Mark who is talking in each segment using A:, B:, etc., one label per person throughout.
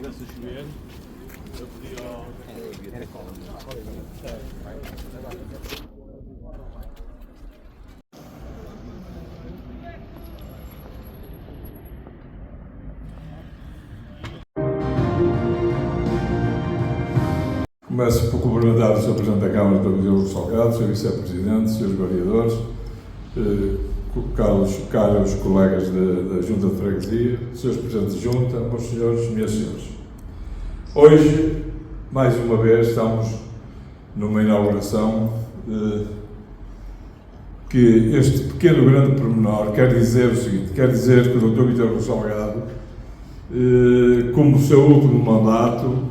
A: estivesse a chover, eu pedi ao...
B: Começo por cumprimentar o Sr. Presidente da Câmara, Dr. Diogo Salgado, Sr. Vice-Presidente, Srs. Vereadores, caros colegas da Junta de Freguesia, Srs. Presidentes de Junta, meus senhores, minhas senhoras. Hoje, mais uma vez, estamos numa inauguração que este pequeno grande pormenor quer dizer o seguinte, quer dizer que o Dr. Vítor Salgado, como o seu último mandato,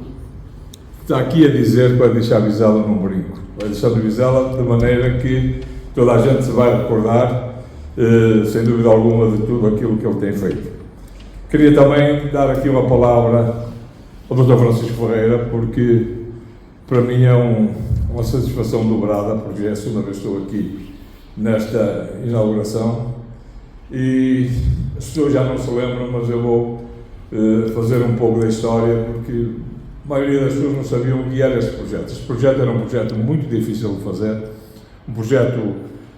B: está aqui a dizer que vai deixar Vizela num brinco. Vai deixar Vizela de maneira que toda a gente se vai recordar, sem dúvida alguma, de tudo aquilo que ele tem feito. Queria também dar aqui uma palavra ao Dr. Francisco Ferreira, porque para mim é uma satisfação dobrada, porque é a segunda vez que estou aqui nesta inauguração e as pessoas já não se lembram, mas eu vou fazer um pouco da história, porque a maioria das pessoas não sabiam o que era este projeto. Este projeto era um projeto muito difícil de fazer, um projeto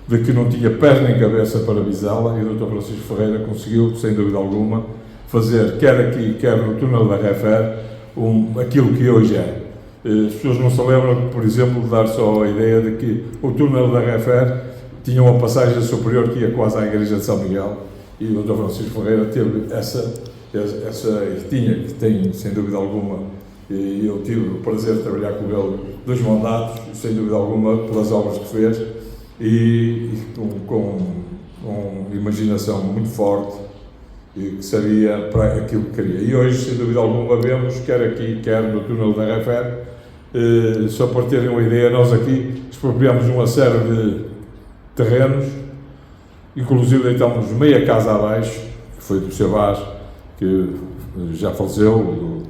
B: de que não tinha pés nem cabeça para Vizela, e o Dr. Francisco Ferreira conseguiu, sem dúvida alguma, fazer, quer aqui, quer no túnel da Refer, aquilo que hoje é. As pessoas não se lembram, por exemplo, de dar só a ideia de que o túnel da Refer tinha uma passagem superior que ia quase à igreja de São Miguel, e o Dr. Francisco Ferreira teve que tem, sem dúvida alguma, e eu tive o prazer de trabalhar com ele 2 mandatos, sem dúvida alguma, pelas obras que fez, e com imaginação muito forte, e que sabia para aquilo que queria. E hoje, sem dúvida alguma, vemos, quer aqui, quer no túnel da Refer, só para terem uma ideia, nós aqui expropriamos uma série de terrenos, inclusive deitamos meia casa abaixo, que foi do Sr. Vaz, que já faleceu,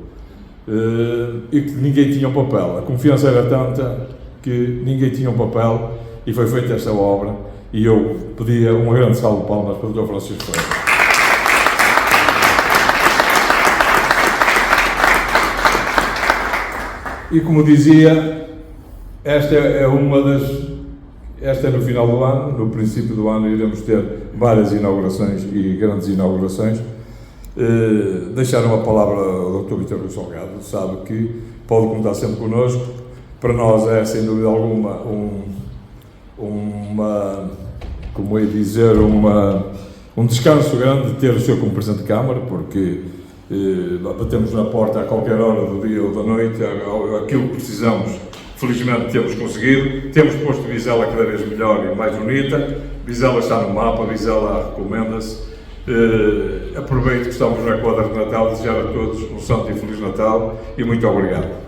B: e que ninguém tinha um papel. A confiança era tanta que ninguém tinha um papel e foi feita esta obra, e eu pedia uma grande salva de palmas para o Dr. Francisco Ferreira. E como dizia, esta é no final do ano, no princípio do ano iremos ter várias inaugurações e grandes inaugurações. Deixar uma palavra ao Dr. Vítor Salgado, sabe que pode contar sempre connosco. Para nós é, sem dúvida alguma, um descanso grande ter o senhor como Presidente de Câmara, porque batemos na porta a qualquer hora do dia ou da noite, aquilo que precisamos, felizmente temos conseguido, temos posto Vizela cada vez melhor e mais bonita, Vizela está no mapa, Vizela recomenda-se. Aproveito que estamos na quadra de Natal, desejar a todos um santo e feliz Natal e muito obrigado.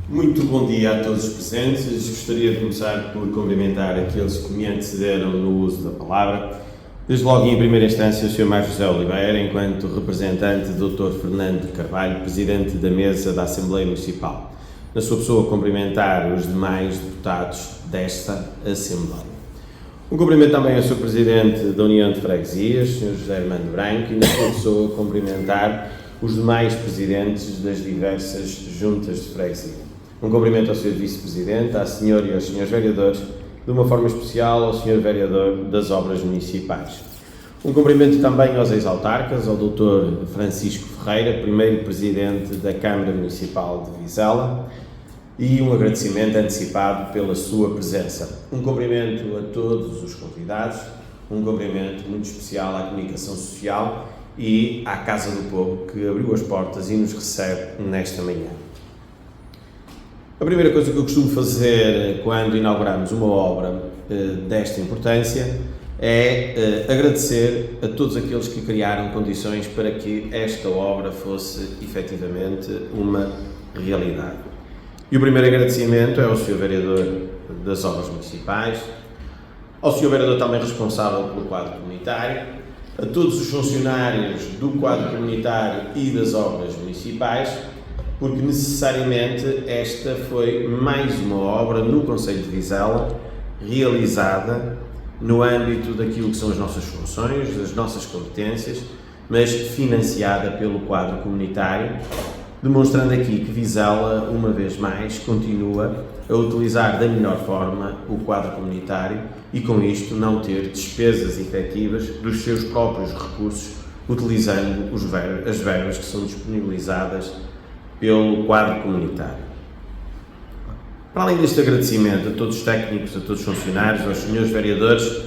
C: Muito bom dia a todos os presentes. Gostaria de começar por cumprimentar aqueles que me antecederam no uso da palavra. Desde logo, em primeira instância, o Sr. Marcos José Oliveira, enquanto representante do Dr. Fernando Carvalho, Presidente da Mesa da Assembleia Municipal. Na sua pessoa, cumprimentar os demais deputados desta Assembleia. Um cumprimento também ao Sr. Presidente da União de Freguesias, Sr. José Armando Branco, e na sua pessoa, cumprimentar os demais presidentes das diversas juntas de freguesia. Um cumprimento ao Sr. Vice-Presidente, à Senhora e aos Srs. Vereadores, de uma forma especial ao Sr. Vereador das Obras Municipais. Um cumprimento também aos ex-autarcas, ao Dr. Francisco Ferreira, primeiro Presidente da Câmara Municipal de Vizela, e um agradecimento antecipado pela sua presença. Um cumprimento a todos os convidados, um cumprimento muito especial à Comunicação Social e à Casa do Povo, que abriu as portas e nos recebe nesta manhã. A primeira coisa que eu costumo fazer quando inauguramos uma obra desta importância é agradecer a todos aqueles que criaram condições para que esta obra fosse efetivamente uma realidade. E o primeiro agradecimento é ao Sr. Vereador das Obras Municipais, ao Sr. Vereador também responsável pelo quadro comunitário, a todos os funcionários do quadro comunitário e das obras municipais, porque necessariamente esta foi mais uma obra no concelho de Vizela, realizada no âmbito daquilo que são as nossas funções, das nossas competências, mas financiada pelo quadro comunitário, demonstrando aqui que Vizela, uma vez mais, continua a utilizar da melhor forma o quadro comunitário e, com isto, não ter despesas efetivas dos seus próprios recursos, utilizando as verbas que são disponibilizadas pelo quadro comunitário. Para além deste agradecimento a todos os técnicos, a todos os funcionários, aos senhores vereadores,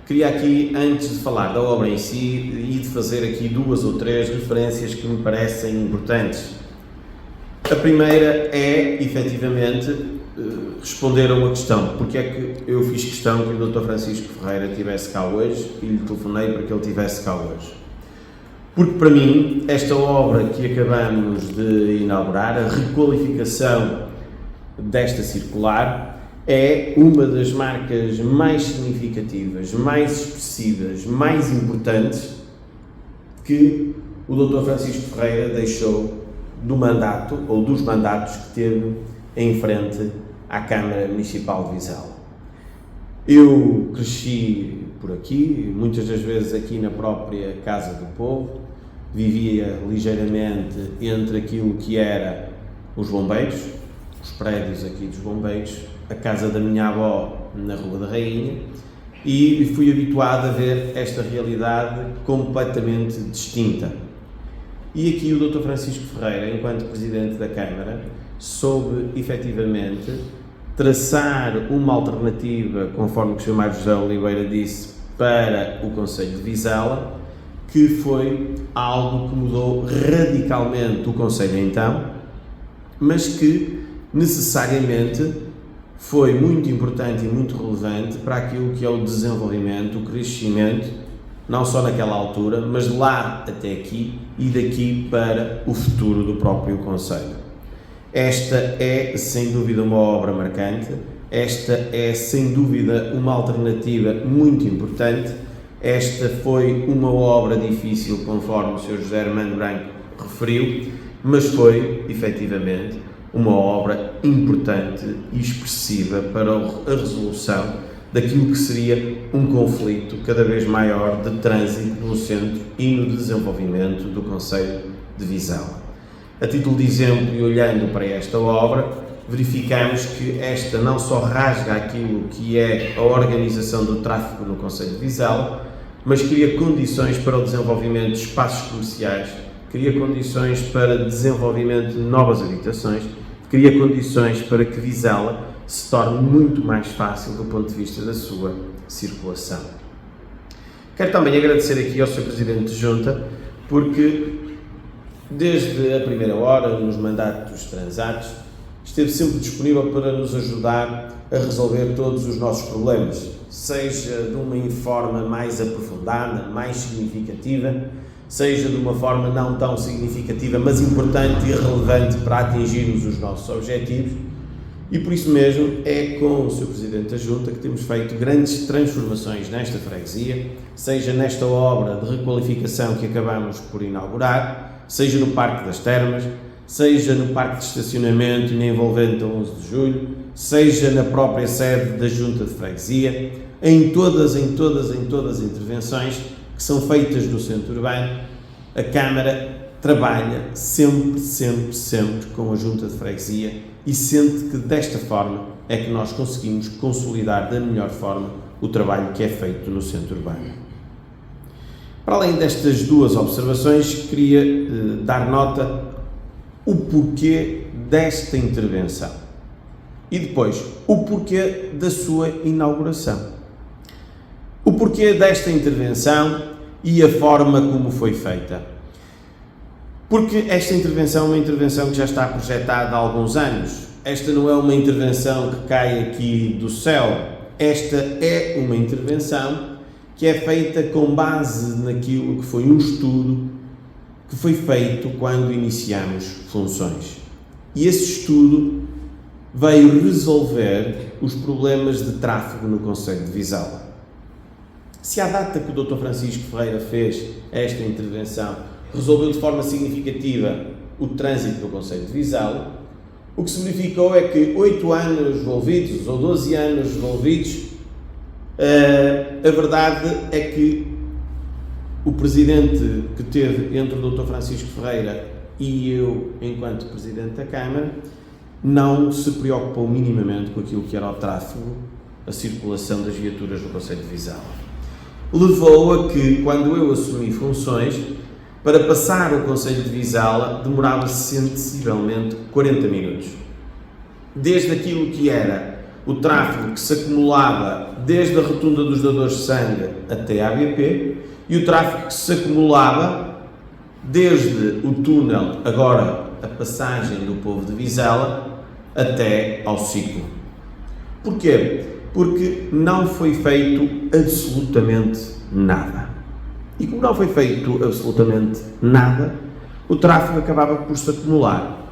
C: queria aqui, antes de falar da obra em si, e de fazer aqui 2 ou 3 referências que me parecem importantes. A primeira é, efetivamente, responder a uma questão. Porque é que eu fiz questão que o Dr. Francisco Ferreira estivesse cá hoje e lhe telefonei para que ele estivesse cá hoje? Porque, para mim, esta obra que acabamos de inaugurar, a requalificação desta circular, é uma das marcas mais significativas, mais expressivas, mais importantes que o Dr. Francisco Ferreira deixou do mandato, ou dos mandatos que teve em frente à Câmara Municipal de Vizela. Eu cresci por aqui, muitas das vezes aqui na própria Casa do Povo, vivia ligeiramente entre aquilo que era os bombeiros, os prédios aqui dos bombeiros, a casa da minha avó na Rua da Rainha, e fui habituado a ver esta realidade completamente distinta. E aqui o Dr. Francisco Ferreira, enquanto Presidente da Câmara, soube efetivamente traçar uma alternativa, conforme o Sr. Mário José Oliveira disse, para o Concelho de Vizela, que foi algo que mudou radicalmente o Concelho então, mas que necessariamente foi muito importante e muito relevante para aquilo que é o desenvolvimento, o crescimento, não só naquela altura, mas de lá até aqui e daqui para o futuro do próprio Concelho. Esta é, sem dúvida, uma obra marcante, esta é, sem dúvida, uma alternativa muito importante, esta foi uma obra difícil, conforme o Sr. José Armando Branco referiu, mas foi, efetivamente, uma obra importante e expressiva para a resolução daquilo que seria um conflito cada vez maior de trânsito no centro e no desenvolvimento do Concelho de Vizela. A título de exemplo, e olhando para esta obra, verificamos que esta não só rasga aquilo que é a organização do tráfego no Concelho de Vizela, mas cria condições para o desenvolvimento de espaços comerciais, cria condições para desenvolvimento de novas habitações, cria condições para que Vizela se torne muito mais fácil do ponto de vista da sua circulação. Quero também agradecer aqui ao Sr. Presidente de Junta, porque desde a primeira hora, nos mandatos transatos, esteve sempre disponível para nos ajudar a resolver todos os nossos problemas, seja de uma forma mais aprofundada, mais significativa, seja de uma forma não tão significativa, mas importante e relevante para atingirmos os nossos objetivos. E por isso mesmo é com o Sr. Presidente da Junta que temos feito grandes transformações nesta freguesia, seja nesta obra de requalificação que acabamos por inaugurar, seja no Parque das Termas, seja no Parque de Estacionamento na envolvente a 11 de Julho, seja na própria sede da Junta de Freguesia, em todas as intervenções que são feitas no centro urbano, a Câmara trabalha sempre com a Junta de Freguesia e sente que desta forma é que nós conseguimos consolidar da melhor forma o trabalho que é feito no centro urbano. Para além destas 2 observações, queria dar nota o porquê desta intervenção e depois o porquê da sua inauguração. O porquê desta intervenção e a forma como foi feita. Porque esta intervenção é uma intervenção que já está projetada há alguns anos. Esta não é uma intervenção que cai aqui do céu. Esta é uma intervenção que é feita com base naquilo que foi um estudo que foi feito quando iniciamos funções. E esse estudo veio resolver os problemas de tráfego no Concelho de Vizela. Se à data que o Dr. Francisco Ferreira fez esta intervenção resolveu de forma significativa o trânsito no Concelho de Vizela, o que se verificou é que 8 anos envolvidos, ou 12 anos envolvidos, A verdade é que o presidente que teve entre o Dr. Francisco Ferreira e eu, enquanto presidente da Câmara, não se preocupou minimamente com aquilo que era o tráfego, a circulação das viaturas no concelho de Vizela. Levou a que, quando eu assumi funções, para passar o concelho de Vizela demorava sensivelmente 40 minutos. Desde aquilo que era o tráfego que se acumulava desde a rotunda dos dadores de sangue até a ABP e o tráfego que se acumulava desde o túnel, agora a passagem do povo de Vizela, até ao ciclo. Porquê? Porque não foi feito absolutamente nada. E como não foi feito absolutamente nada, o tráfego acabava por se acumular.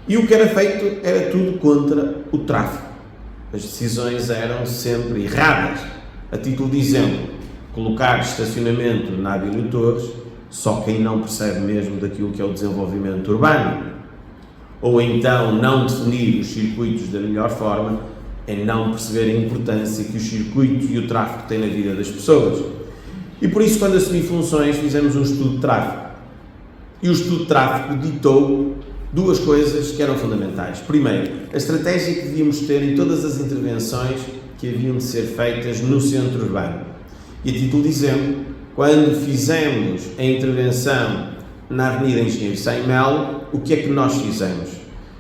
C: E o que era feito era tudo contra o tráfego. As decisões eram sempre erradas. A título de exemplo, colocar estacionamento na Abílio Torres, só quem não percebe mesmo daquilo que é o desenvolvimento urbano. Ou então não definir os circuitos da melhor forma, é não perceber a importância que os circuitos e o tráfego têm na vida das pessoas. E por isso, quando assumi funções, fizemos um estudo de tráfego. E o estudo de tráfego ditou duas coisas que eram fundamentais. Primeiro, a estratégia que devíamos ter em todas as intervenções que haviam de ser feitas no centro urbano. E a título de exemplo, quando fizemos a intervenção na Avenida Engenheiro Sem Melo, o que é que nós fizemos?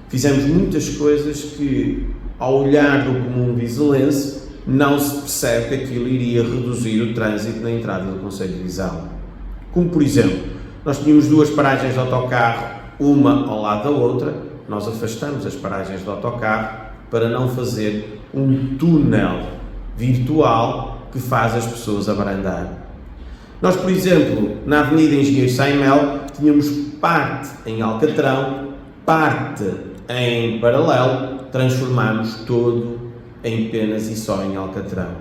C: Fizemos muitas coisas que, ao olhar do comum vizelense, não se percebe que aquilo iria reduzir o trânsito na entrada do concelho de Vizela. Como, por exemplo, nós tínhamos duas paragens de autocarro, uma ao lado da outra, nós afastamos as paragens de autocarro para não fazer um túnel virtual que faz as pessoas abrandar. Nós, por exemplo, na Avenida Engenheiro Sem Melo, tínhamos parte em Alcatrão, parte em Paralelo, transformámos todo em Penas e só em Alcatrão.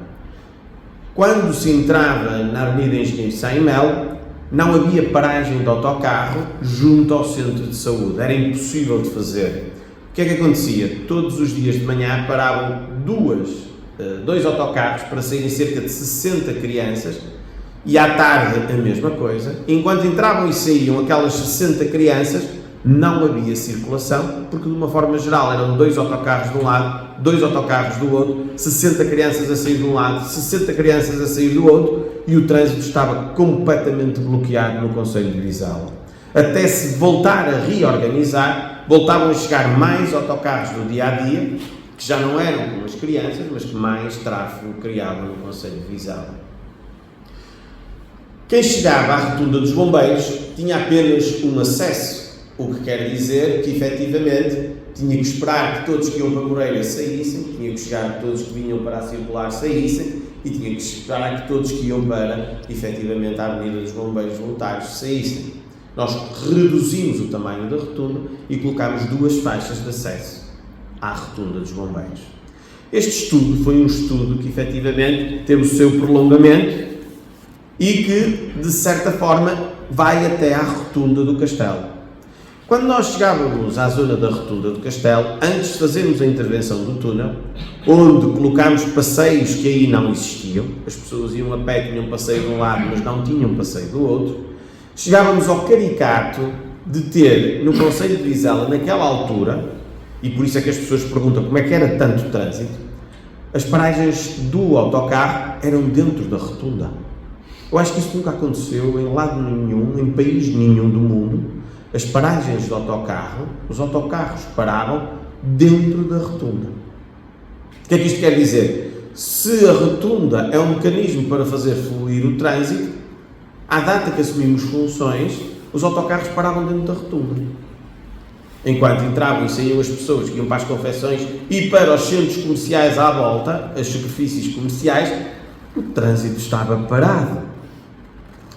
C: Quando se entrava na Avenida Engenheiro Sem Melo, não havia paragem de autocarro junto ao centro de saúde, era impossível de fazer. O que é que acontecia? Todos os dias de manhã paravam dois autocarros para saírem cerca de 60 crianças e à tarde a mesma coisa. Enquanto entravam e saíam aquelas 60 crianças, não havia circulação, porque de uma forma geral eram dois autocarros de um lado, dois autocarros do outro, 60 crianças a sair de um lado, 60 crianças a sair do outro, e o trânsito estava completamente bloqueado no concelho de Vizela. Até se voltar a reorganizar, voltavam a chegar mais autocarros no dia-a-dia, que já não eram com as crianças, mas que mais tráfego criavam no concelho de Vizela. Quem chegava à rotunda dos bombeiros tinha apenas um acesso, o que quer dizer que, efetivamente, tinha que esperar que todos que iam para Moreira saíssem, tinha que chegar que todos que vinham para a Circular saíssem e tinha que esperar que todos que iam para, efetivamente, a Avenida dos Bombeiros Voluntários saíssem. Nós reduzimos o tamanho da rotunda e colocámos duas faixas de acesso à rotunda dos bombeiros. Este estudo foi um estudo que, efetivamente, teve o seu prolongamento e que, de certa forma, vai até à rotunda do Castelo. Quando nós chegávamos à zona da rotunda do Castelo, antes de fazermos a intervenção do túnel, onde colocámos passeios que aí não existiam, as pessoas iam a pé, tinham passeio de um lado, mas não tinham passeio do outro, chegávamos ao caricato de ter no concelho de Vizela, naquela altura, e por isso é que as pessoas perguntam como é que era tanto trânsito, as paragens do autocarro eram dentro da rotunda. Eu acho que isso nunca aconteceu em lado nenhum, em país nenhum do mundo. As paragens do autocarro, os autocarros paravam dentro da rotunda. O que é que isto quer dizer? Se a rotunda é um mecanismo para fazer fluir o trânsito, à data que assumimos funções, os autocarros paravam dentro da rotunda. Enquanto entravam e saíam as pessoas que iam para as confecções e para os centros comerciais à volta, as superfícies comerciais, o trânsito estava parado.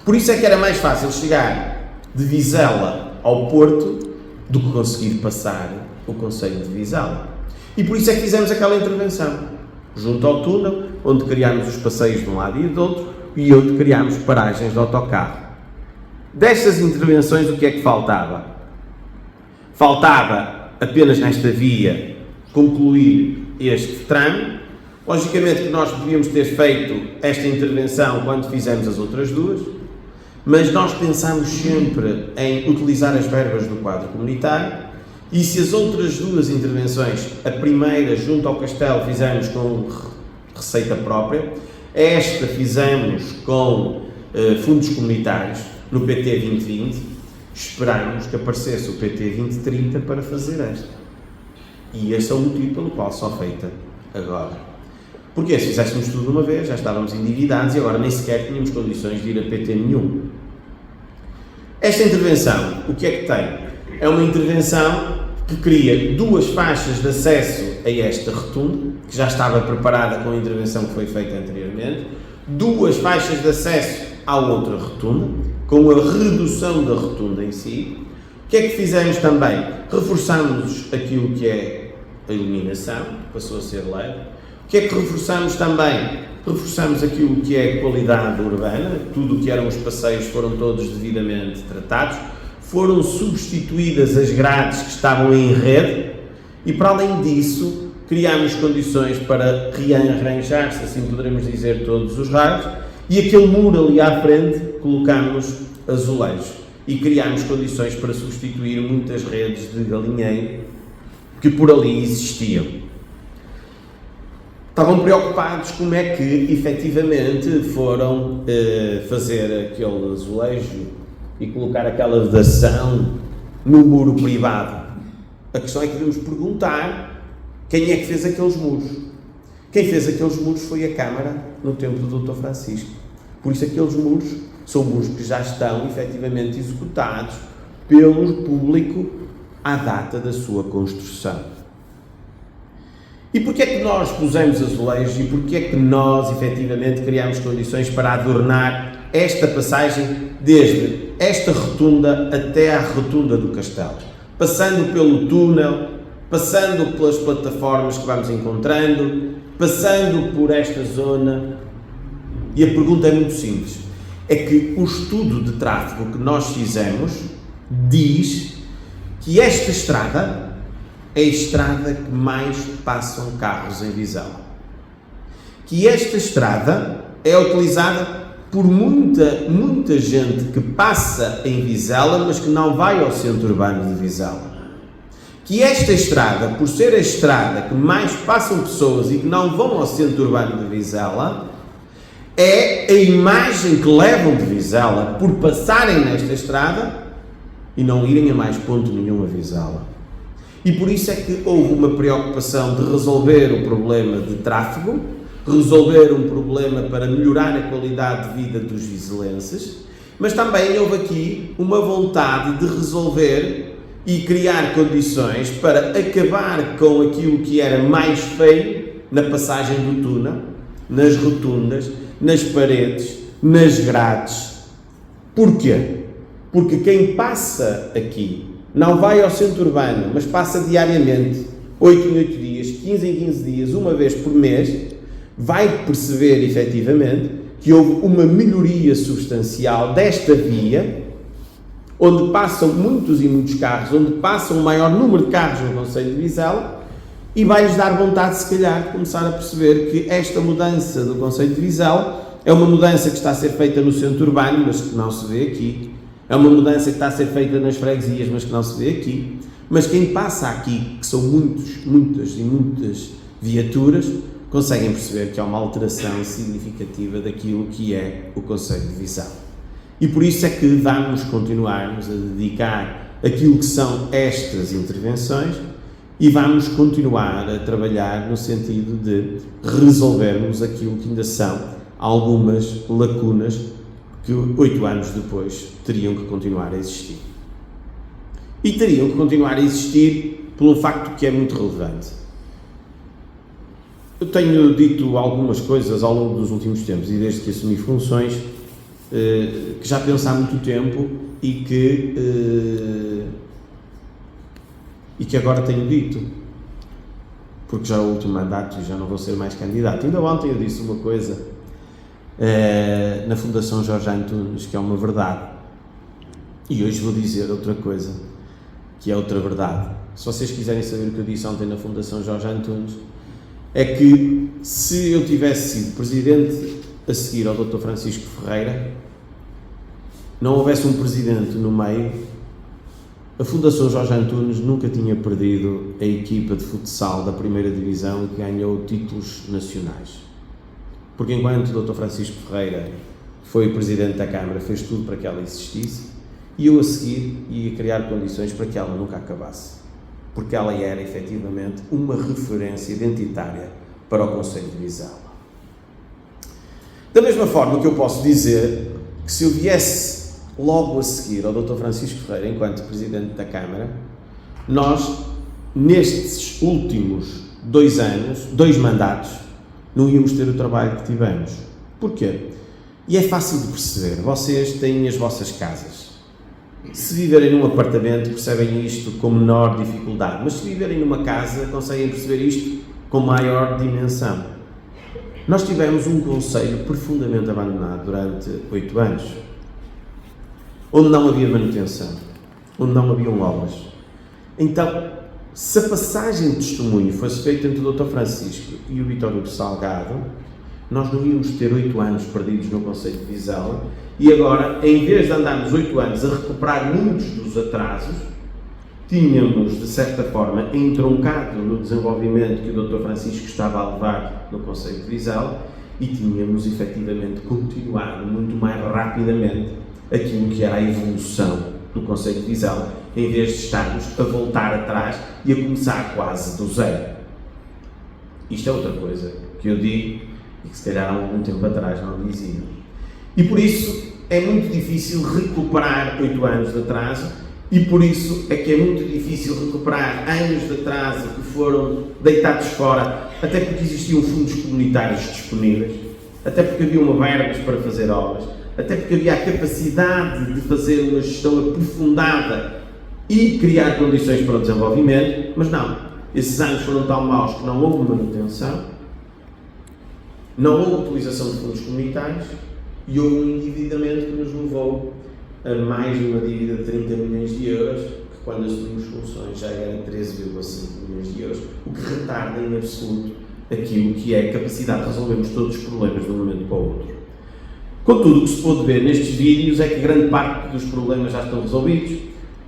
C: Por isso é que era mais fácil chegar de Vizela ao Porto do que conseguir passar o concelho de Vizela. E por isso é que fizemos aquela intervenção, junto ao túnel, onde criámos os passeios de um lado e do outro, e onde criámos paragens de autocarro. Destas intervenções, o que é que faltava? Faltava apenas nesta via concluir este tramo, Logicamente que nós devíamos ter feito esta intervenção quando fizemos as outras duas, mas nós pensámos sempre em utilizar as verbas do quadro comunitário, e se as outras duas intervenções, a primeira junto ao castelo, fizemos com receita própria, esta fizemos com fundos comunitários no PT 2020, esperámos que aparecesse o PT 2030 para fazer esta. E esse é o motivo pelo qual só feita agora. Porque se fizéssemos tudo de uma vez, já estávamos endividados e agora nem sequer tínhamos condições de ir a PT nenhum. Esta intervenção, o que é que tem? É uma intervenção que cria duas faixas de acesso a esta rotunda, que já estava preparada com a intervenção que foi feita anteriormente, duas faixas de acesso à outra rotunda, com a redução da rotunda em si. O que é que fizemos também? Reforçamos aquilo que é a iluminação, passou a ser LED. O que é que reforçamos também? Reforçamos aquilo que é a qualidade urbana, tudo o que eram os passeios foram todos devidamente tratados, foram substituídas as grades que estavam em rede e, para além disso, criámos condições para rearranjar, se assim poderemos dizer, todos os raios, e aquele muro ali à frente colocámos azulejos e criámos condições para substituir muitas redes de galinheiro que por ali existiam. Estavam preocupados como é que efetivamente foram fazer aquele azulejo e colocar aquela vedação no muro privado. A questão é que devemos perguntar quem é que fez aqueles muros. Quem fez aqueles muros foi a Câmara no tempo do Dr. Francisco. Por isso aqueles muros são muros que já estão efetivamente executados pelo público à data da sua construção. E porquê é que nós pusemos azulejos e porquê é que nós efetivamente criámos condições para adornar esta passagem desde esta rotunda até à rotunda do castelo? Passando pelo túnel, passando pelas plataformas que vamos encontrando, passando por esta zona. E a pergunta é muito simples. É que o estudo de tráfego que nós fizemos diz que esta estrada é a estrada que mais passam carros em Vizela. Que esta estrada é utilizada por muita gente que passa em Vizela, mas que não vai ao centro urbano de Vizela. Que esta estrada, por ser a estrada que mais passam pessoas e que não vão ao centro urbano de Vizela, é a imagem que levam de Vizela por passarem nesta estrada e não irem a mais ponto nenhum a Vizela. E por isso é que houve uma preocupação de resolver o problema de tráfego, resolver um problema para melhorar a qualidade de vida dos vizelenses, mas também houve aqui uma vontade de resolver e criar condições para acabar com aquilo que era mais feio na passagem do túnel, nas rotundas, nas paredes, nas grades. Porquê? Porque quem passa aqui não vai ao centro urbano, mas passa diariamente, 8 em 8 dias, 15 em 15 dias, uma vez por mês, vai perceber efetivamente que houve uma melhoria substancial desta via, onde passam muitos e muitos carros, onde passa um maior número de carros no concelho de Vizela, e vai-lhes dar vontade, se calhar, de começar a perceber que esta mudança do concelho de Vizela é uma mudança que está a ser feita no centro urbano, mas que não se vê aqui. É uma mudança que está a ser feita nas freguesias, mas que não se vê aqui. Mas quem passa aqui, que são muitas viaturas, conseguem perceber que há uma alteração significativa daquilo que é o concelho de Vizela. E por isso é que vamos continuarmos a dedicar aquilo que são estas intervenções e vamos continuar a trabalhar no sentido de resolvermos aquilo que ainda são algumas lacunas que 8 anos depois teriam que continuar a existir. E teriam que continuar a existir por um facto que é muito relevante. Eu tenho dito algumas coisas ao longo dos últimos tempos e desde que assumi funções que já penso há muito tempo e que agora tenho dito, porque já é o último mandato e já não vou ser mais candidato. Ainda ontem eu disse uma coisa na Fundação Jorge Antunes, que é uma verdade, e hoje vou dizer outra coisa, que é outra verdade. Se vocês quiserem saber o que eu disse ontem na Fundação Jorge Antunes, é que se eu tivesse sido presidente a seguir ao Dr. Francisco Ferreira, não houvesse um presidente no meio, a Fundação Jorge Antunes nunca tinha perdido a equipa de futsal da primeira divisão que ganhou títulos nacionais. Porque enquanto o Dr. Francisco Ferreira foi o presidente da Câmara, fez tudo para que ela existisse, e eu a seguir ia criar condições para que ela nunca acabasse. Porque ela era efetivamente uma referência identitária para o Conselho de Vizela. Da mesma forma que eu posso dizer que se eu viesse logo a seguir ao Dr. Francisco Ferreira enquanto Presidente da Câmara, nós, nestes últimos 2 anos, 2 mandatos, não íamos ter o trabalho que tivemos. Porquê? E é fácil de perceber. Vocês têm as vossas casas. Se viverem num apartamento, percebem isto com menor dificuldade, mas se viverem numa casa, conseguem perceber isto com maior dimensão. Nós tivemos um concelho profundamente abandonado durante 8 anos, onde não havia manutenção, onde não haviam obras. Então, se a passagem de testemunho fosse feita entre o Dr. Francisco e o Vítor Hugo Salgado, nós não íamos ter 8 anos perdidos no Concelho de Vizela, e agora, em vez de andarmos 8 anos a recuperar muitos dos atrasos, tínhamos, de certa forma, entroncado no desenvolvimento que o Dr. Francisco estava a levar no Concelho de Vizela e tínhamos, efetivamente, continuado muito mais rapidamente aquilo que era a evolução do Concelho de Vizela, em vez de estarmos a voltar atrás e a começar quase do zero. Isto é outra coisa que eu digo e que se calhar há algum tempo atrás não dizia. E por isso é muito difícil recuperar 8 anos de atraso, e por isso é que é muito difícil recuperar anos de atraso que foram deitados fora, até porque existiam fundos comunitários disponíveis, até porque havia uma verbas para fazer obras, até porque havia a capacidade de fazer uma gestão aprofundada e criar condições para o desenvolvimento, mas não. Esses anos foram tão maus que não houve manutenção, não houve utilização de fundos comunitários e houve um endividamento que nos levou a mais de uma dívida de 30 milhões de euros, que quando assumimos funções já era 13,5 milhões de euros, o que retarda em absoluto aquilo que é a capacidade de resolvermos todos os problemas de um momento para o outro. Contudo, o que se pode ver nestes vídeos é que grande parte dos problemas já estão resolvidos,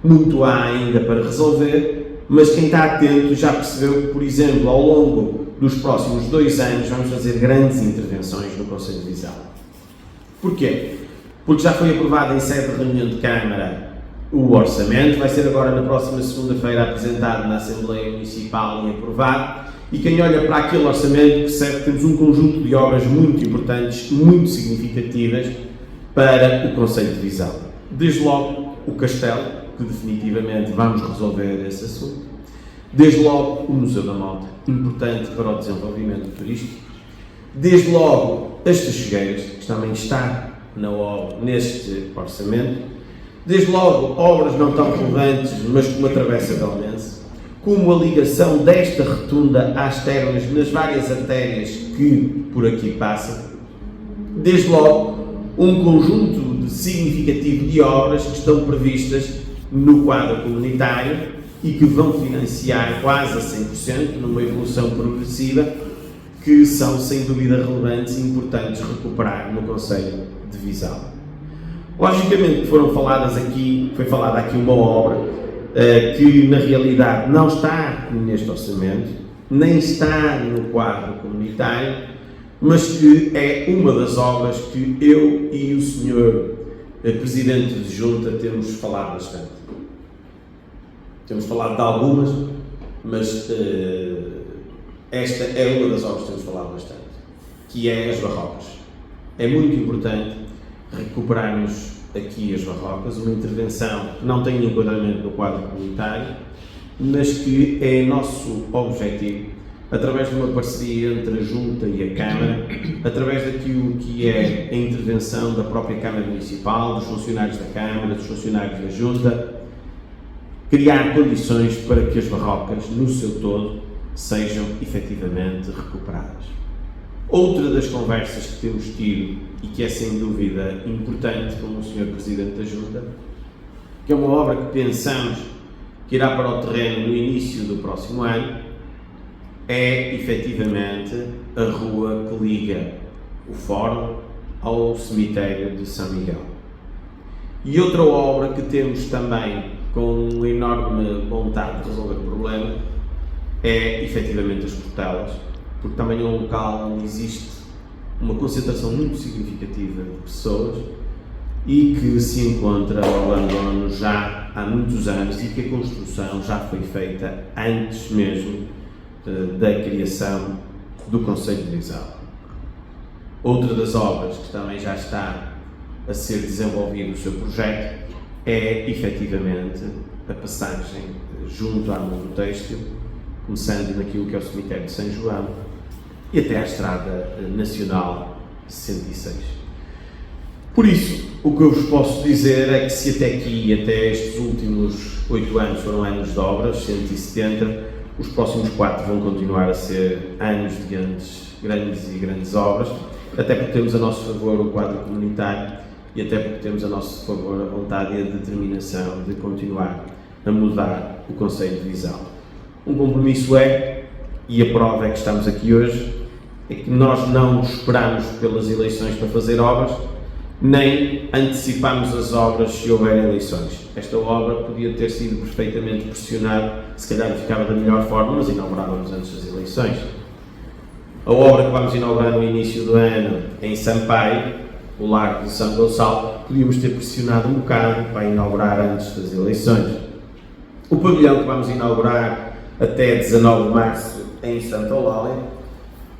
C: muito há ainda para resolver, mas quem está atento já percebeu que, por exemplo, ao longo dos próximos 2 anos vamos fazer grandes intervenções no Concelho de Vizela. Porquê? Porque já foi aprovado em sede de reunião de Câmara o orçamento, vai ser agora na próxima segunda-feira apresentado na Assembleia Municipal e aprovado, e quem olha para aquele orçamento percebe que temos um conjunto de obras muito importantes, muito significativas para o Concelho de Vizela. Desde logo o Castelo, que definitivamente vamos resolver esse assunto. Desde logo o Museu da Mota, importante para o desenvolvimento turístico. Desde logo as Tachegueiras, que também está neste orçamento. Desde logo obras não tão relevantes, mas como a Travessa Belmense, como a ligação desta rotunda às termas nas várias artérias que por aqui passam. Desde logo um conjunto significativo de obras que estão previstas no quadro comunitário e que vão financiar quase a 100%, numa evolução progressiva, que são sem dúvida relevantes e importantes recuperar no Concelho de Vizela. Logicamente foi falada aqui uma obra que na realidade não está neste orçamento, nem está no quadro comunitário, mas que é uma das obras que eu e o Sr. Presidente de Junta temos falado bastante. Temos falado de algumas, mas esta é uma das obras que temos falado bastante, que é as barrocas. É muito importante recuperarmos aqui as barrocas, uma intervenção que não tem enquadramento no quadro comunitário, mas que é nosso objetivo, através de uma parceria entre a Junta e a Câmara, através daquilo que é a intervenção da própria Câmara Municipal, dos funcionários da Câmara, dos funcionários da Junta, criar condições para que as barrocas, no seu todo, sejam efetivamente recuperadas. Outra das conversas que temos tido, e que é sem dúvida importante com o Sr. Presidente da Junta, que é uma obra que pensamos que irá para o terreno no início do próximo ano, é efetivamente a rua que liga o Fórum ao cemitério de São Miguel. E outra obra que temos também com uma enorme vontade de resolver o problema é efetivamente as Portelas, porque também é um local onde existe uma concentração muito significativa de pessoas e que se encontra ao abandono já há muitos anos e que a construção já foi feita antes mesmo da criação do Concelho de Viseu. Outra das obras que também já está a ser desenvolvido o seu projeto é efetivamente a passagem junto à Mundo Têxtil, começando naquilo que é o cemitério de São João e até à Estrada Nacional 106. Por isso, o que eu vos posso dizer é que se até aqui, até estes últimos 8 anos foram anos de obras, 170, os próximos 4 vão continuar a ser anos de grandes obras, até porque temos a nosso favor o quadro comunitário e até porque temos a nosso favor a vontade e a determinação de continuar a mudar o Concelho de Viseu. Um compromisso é, e a prova é que estamos aqui hoje, é que nós não esperamos pelas eleições para fazer obras, nem antecipamos as obras se houver eleições. Esta obra podia ter sido perfeitamente pressionada, se calhar ficava da melhor forma, mas inaugurávamos antes das eleições. A obra que vamos inaugurar no início do ano em Sampaio, o Largo de São Gonçalo, podíamos ter pressionado um bocado para inaugurar antes das eleições. O pavilhão que vamos inaugurar até 19 de março em Santa Eulália,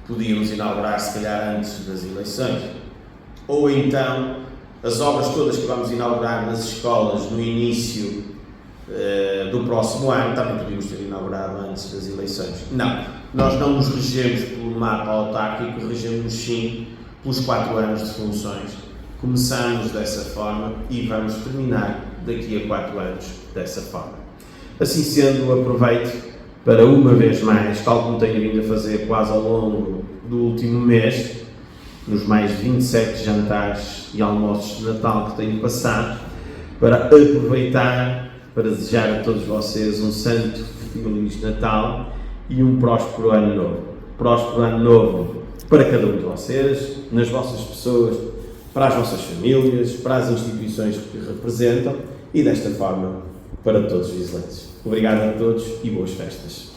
C: podíamos inaugurar se calhar antes das eleições. Ou então, as obras todas que vamos inaugurar nas escolas no início do próximo ano, também podíamos ter inaugurado antes das eleições. Não, nós não nos regemos pelo mapa autárquico, regemos sim pelos 4 anos de funções. Começamos dessa forma e vamos terminar daqui a 4 anos dessa forma. Assim sendo, aproveito para uma vez mais, tal como tenho vindo a fazer quase ao longo do último mês, nos mais de 27 jantares e almoços de Natal que tenho passado, para aproveitar para desejar a todos vocês um santo e feliz Natal e um próspero ano novo. Próspero ano novo para cada um de vocês, nas vossas pessoas, para as vossas famílias, para as instituições que representam e desta forma para todos os vigilantes. Obrigado a todos e boas festas.